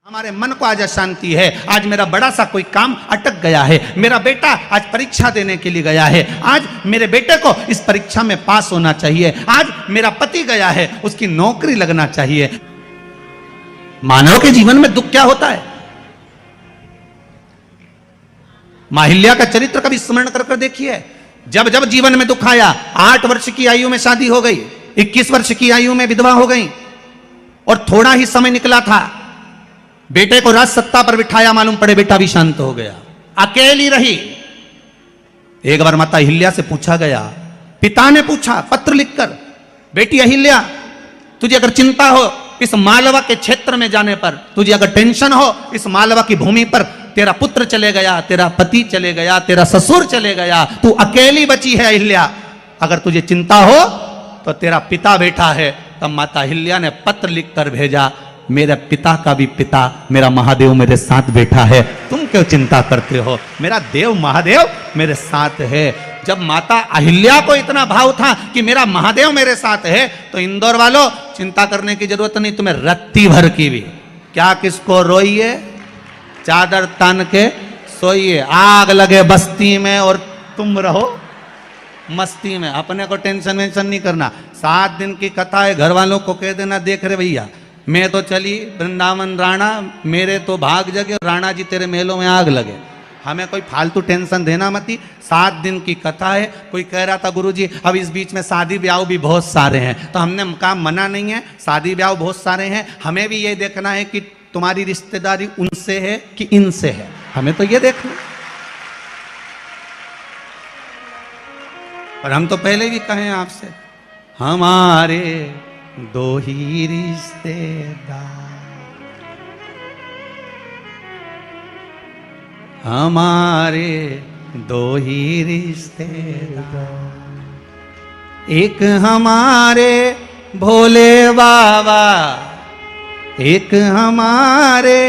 हमारे मन को आज अशांति है। आज मेरा बड़ा सा कोई काम अटक गया है। मेरा बेटा आज परीक्षा देने के लिए गया है। आज मेरे बेटे को इस परीक्षा में पास होना चाहिए। आज मेरा पति गया है, उसकी नौकरी लगना चाहिए। मानव के जीवन में दुख क्या होता है? माहिल्या का चरित्र कभी स्मरण कर कर देखिए। जब जब जीवन में दुख आया, 8 वर्ष की आयु में शादी हो गई, 21 वर्ष की आयु में विधवा हो गई और थोड़ा ही समय निकला था, बेटे को राज सत्ता पर बिठाया, मालूम पड़े बेटा भी शांत हो गया, अकेली रही। एक बार माता अहिल्या से पूछा गया, पिता ने पूछा पत्र लिखकर, बेटी अहिल्या तुझे अगर चिंता हो इस मालवा के क्षेत्र में जाने पर, तुझे अगर टेंशन हो इस मालवा की भूमि पर, तेरा पुत्र चले गया, तेरा पति चले गया, तेरा ससुर चले गया, तू अकेली बची है अहिल्या, अगर तुझे चिंता हो तो तेरा पिता बैठा है। तब माता अहिल्या ने पत्र लिखकर भेजा, मेरे पिता का भी पिता मेरा महादेव मेरे साथ बैठा है, तुम क्यों चिंता करते हो, मेरा देव महादेव मेरे साथ है। जब माता अहिल्या को इतना भाव था कि मेरा महादेव मेरे साथ है, तो इंदौर वालों चिंता करने की जरूरत नहीं, तुम्हें रत्ती भर की भी क्या किसको रोइए, चादर तान के सोइए, आग लगे बस्ती में और तुम रहो मस्ती में। अपने को टेंशन वेंशन नहीं करना। 7 दिन की कथा है, घर वालों को कह देना, देख रहे भैया मैं तो चली वृंदावन राणा, मेरे तो भाग जगे, राणा जी तेरे मेलों में आग लगे, हमें कोई फालतू टेंशन देना मती। 7 दिन की कथा है। कोई कह रहा था गुरुजी अब इस बीच में शादी ब्याह भी बहुत सारे हैं, तो हमने कहा मना नहीं है, शादी ब्याह बहुत सारे हैं, हमें भी ये देखना है कि तुम्हारी रिश्तेदारी उनसे है कि इनसे है, हमें तो ये देखना। और हम तो पहले भी कहे आपसे, हमारे 2 ही रिश्तेदार, हमारे 2 ही रिश्तेदार, एक हमारे भोले बाबा, एक हमारे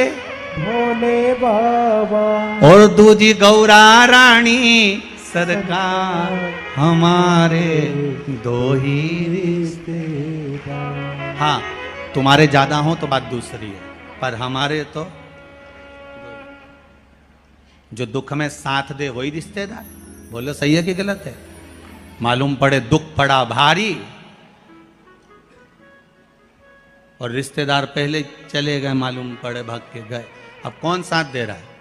भोले बाबा और दूजी गौरा रानी सरकार, हमारे 2 ही रिश्तेदार। हाँ तुम्हारे ज्यादा हो तो बात दूसरी है, पर हमारे तो जो दुख में साथ दे वही रिश्तेदार। बोलो सही है कि गलत है? मालूम पड़े दुख पड़ा भारी और रिश्तेदार पहले चले गए, मालूम पड़े भाग के गए, अब कौन साथ दे रहा है?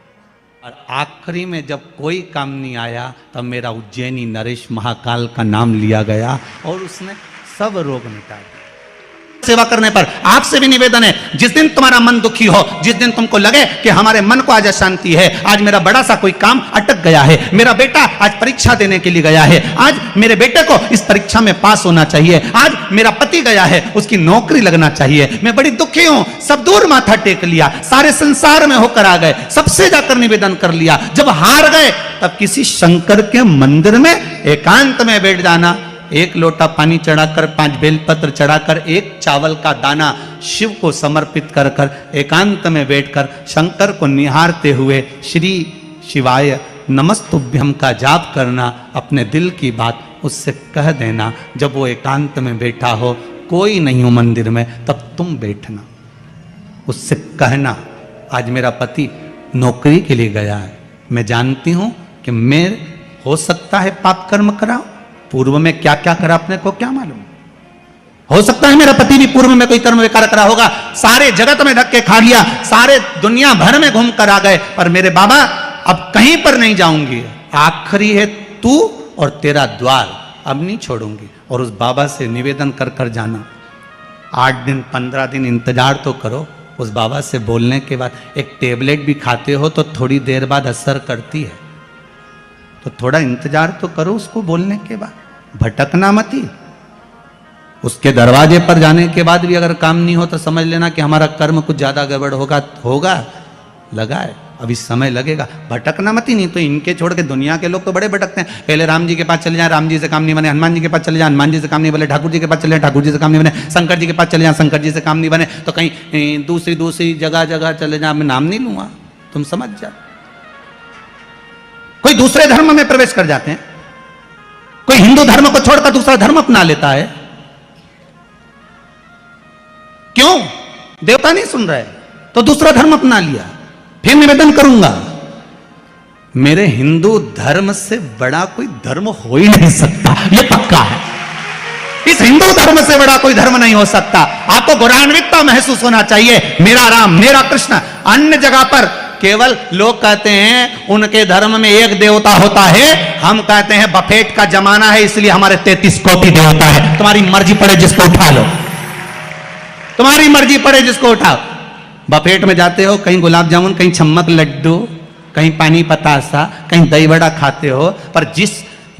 और आखिरी में जब कोई काम नहीं आया तब मेरा उज्जैनी नरेश महाकाल का नाम लिया गया और उसने सब रोग मिटा दिया। सेवा करने पर आपसे भी निवेदन है, जिस दिन तुम्हारा मन दुखी हो, जिस दिन तुमको लगे कि हमारे मन को आज अशांति है, आज मेरा बड़ा सा कोई काम अटक गया है, मेरा बेटा आज परीक्षा देने के लिए गया है, आज मेरे बेटे को इस परीक्षा में पास होना चाहिए, आज मेरा पति गया है, उसकी नौकरी लगना चाहिए, मैं बड़ी दुखी हूं, सब दूर माथा टेक लिया, सारे संसार में होकर आ गए, सबसे जाकर निवेदन कर लिया, जब हार गए तब किसी शंकर के मंदिर में एकांत में बैठ जाना, 1 लोटा पानी चढ़ाकर, 5 बेलपत्र चढ़ाकर, 1 चावल का दाना शिव को समर्पित कर कर एकांत में बैठकर शंकर को निहारते हुए श्री शिवाय नमस्तुभ्यम का जाप करना, अपने दिल की बात उससे कह देना। जब वो एकांत में बैठा हो, कोई नहीं हो मंदिर में, तब तुम बैठना, उससे कहना आज मेरा पति नौकरी के लिए गया है, मैं जानती हूं कि मैं हो सकता है पाप कर्म कराऊं, पूर्व में क्या क्या करा अपने को क्या मालूम, हो सकता है मेरा पति भी पूर्व में कोई कर्म विकार करा होगा, सारे जगत में धक्के खा लिया, सारे दुनिया भर में घूम कर आ गए, पर मेरे बाबा अब कहीं पर नहीं जाऊंगी, आखिरी है तू और तेरा द्वार, अब नहीं छोड़ूंगी। और उस बाबा से निवेदन कर कर जाना, 8 दिन 15 दिन इंतजार तो करो, उस बाबा से बोलने के बाद एक टेबलेट भी खाते हो तो थोड़ी देर बाद असर करती है, तो थोड़ा इंतजार तो करो उसको बोलने के बाद, भटकना मती। उसके दरवाजे पर जाने के बाद भी अगर काम नहीं हो तो समझ लेना कि हमारा कर्म कुछ ज्यादा गड़बड़ होगा लगा है, अभी समय लगेगा, भटकना मती। नहीं तो इनके छोड़ के दुनिया के लोग तो बड़े भटकते हैं, पहले राम जी के पास चले जाए, राम जी से काम नहीं बने, हनुमान जी के पास चले जाए, हनुमान जी से काम नहीं बने, ठाकुर जी के पास चले जाए, ठाकुर जी से काम नहीं बने, शंकर जी के पास चले जाए, शंकर जी से काम नहीं बने, तो कहीं दूसरी जगह चले जाए, मैं नाम नहीं लूंगा, तुम समझ जाओ। कोई दूसरे धर्म में प्रवेश कर जाते हैं, कोई हिंदू धर्म को छोड़कर दूसरा धर्म अपना लेता है, क्यों? देवता नहीं सुन रहे, तो दूसरा धर्म अपना लिया, फिर निवेदन करूंगा। मेरे हिंदू धर्म से बड़ा कोई धर्म हो ही नहीं सकता, ये पक्का है। इस हिंदू धर्म से बड़ा कोई धर्म नहीं हो सकता। आपको गौरवान्वितता महसूस होना चाहिए, मेरा राम, मेरा कृष्ण। अन्य जगह पर केवल लोग कहते हैं उनके धर्म में एक देवता होता है, हम कहते हैं बफेट का जमाना है इसलिए हमारे 33 कोटि देवता है। तुम्हारी मर्जी पड़े जिसको उठा लो, तुम्हारी मर्जी पड़े जिसको उठाओ। बफेट में जाते हो, कहीं गुलाब जामुन, कहीं छम्मक लड्डू, कहीं पानी पतासा, कहीं दही बड़ा खाते हो, पर जिस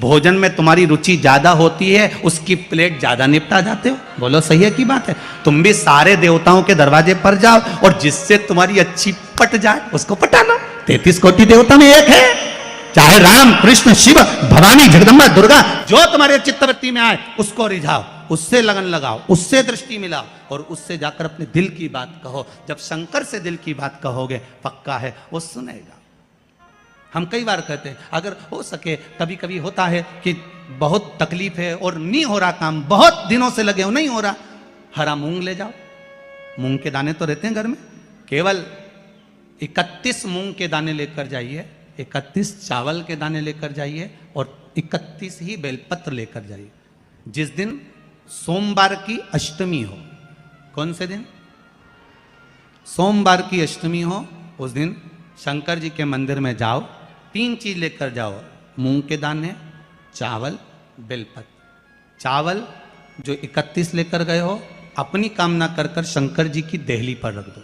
भोजन में तुम्हारी रुचि ज्यादा होती है उसकी प्लेट ज्यादा निपटा जाते हो। बोलो सही है की बात है? तुम भी सारे देवताओं के दरवाजे पर जाओ और जिससे तुम्हारी अच्छी पट जाए उसको पटाना। 33 कोटि देवता में एक है, चाहे राम, कृष्ण, शिव, भवानी, जगदम्बा, दुर्गा, जो तुम्हारे चित्तवृत्ति में आए उसको रिझाओ, उससे लगन लगाओ, उससे दृष्टि मिलाओ और उससे जाकर अपने दिल की बात कहो। जब शंकर से दिल की बात कहोगे, पक्का है वो सुनेगा। हम कई बार कहते हैं अगर हो सके, कभी कभी होता है कि बहुत तकलीफ है और नहीं हो रहा काम, बहुत दिनों से लगे हो नहीं हो रहा, हरा मूंग ले जाओ। मूंग के दाने तो रहते हैं घर में, केवल 31 मूंग के दाने लेकर जाइए, 31 चावल के दाने लेकर जाइए और 31 ही बेलपत्र लेकर जाइए। जिस दिन सोमवार की अष्टमी हो, कौन से दिन? सोमवार की अष्टमी हो, उस दिन शंकर जी के मंदिर में जाओ, 3 चीज लेकर जाओ, मूंग के दाने, चावल, बेलपत्र। चावल जो 31 लेकर गए हो, अपनी कामना कर कर शंकर जी की देहली पर रख दो,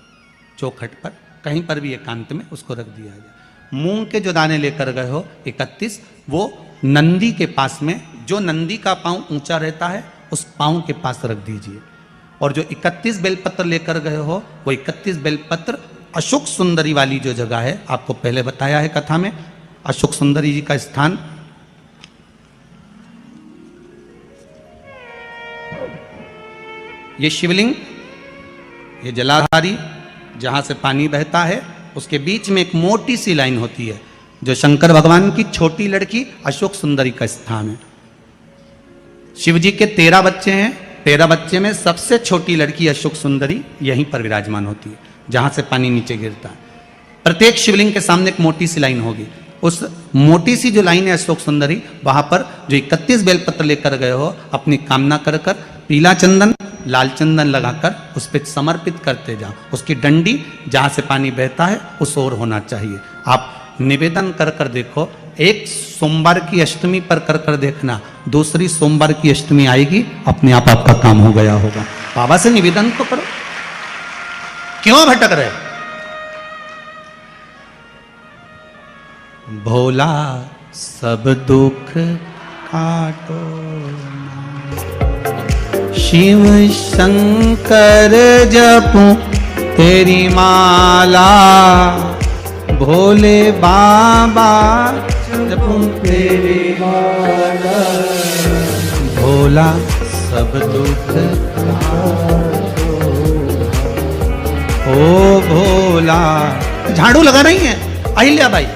चौखट पर, कहीं पर भी एकांत में उसको रख दिया जाए। मूंग के जो दाने लेकर गए हो 31, वो नंदी के पास में, जो नंदी का पांव ऊंचा रहता है उस पांव के पास रख दीजिए। और जो 31 बेलपत्र लेकर गए हो, वो 31 बेलपत्र अशोक सुंदरी वाली जो जगह है, आपको पहले बताया है कथा में, अशोक सुंदरी जी का स्थान, ये शिवलिंग, ये जलाधारी जहां से पानी बहता है, उसके बीच में एक मोटी सी लाइन होती है जो शंकर भगवान की छोटी लड़की अशोक सुंदरी का स्थान है। शिव जी के 13 बच्चे हैं, 13 बच्चे में सबसे छोटी लड़की अशोक सुंदरी यहीं पर विराजमान होती है जहां से पानी नीचे गिरता है। प्रत्येक शिवलिंग के सामने एक मोटी सी लाइन होगी, उस मोटी सी जो लाइन है अशोक सुंदरी, वहां पर जो 31 बेलपत्र लेकर गए हो, अपनी कामना कर कर पीला चंदन, लाल चंदन लगाकर उस पर समर्पित करते जाओ। उसकी डंडी जहां से पानी बहता है उस ओर होना चाहिए। आप निवेदन कर कर देखो, एक सोमवार की अष्टमी पर कर कर देखना, दूसरी सोमवार की अष्टमी आएगी, अपने आप आपका काम हो गया होगा। बाबा से निवेदन तो करो, क्यों भटक रहे? भोला सब दुख काटो, शिव शंकर जपू तेरी माला, भोले बाबा जपू तेरी माला, भोला सब दुख काटो, ओ भोला। झाड़ू लगा रही है अहिल्या बाई,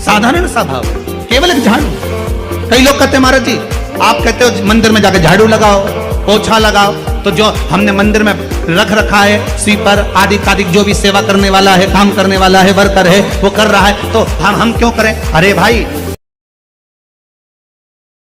साधारण सा भाव, केवल एक झाड़ू। कई लोग कहते हैं महाराज जी, आप कहते हो मंदिर में जाकर झाड़ू लगाओ, पोछा लगाओ, तो जो हमने मंदिर में रख रखा है स्वीपर आदि आदि, जो भी सेवा करने वाला है, काम करने वाला है, वर्कर है, वो कर रहा है, तो हम क्यों करें? अरे भाई,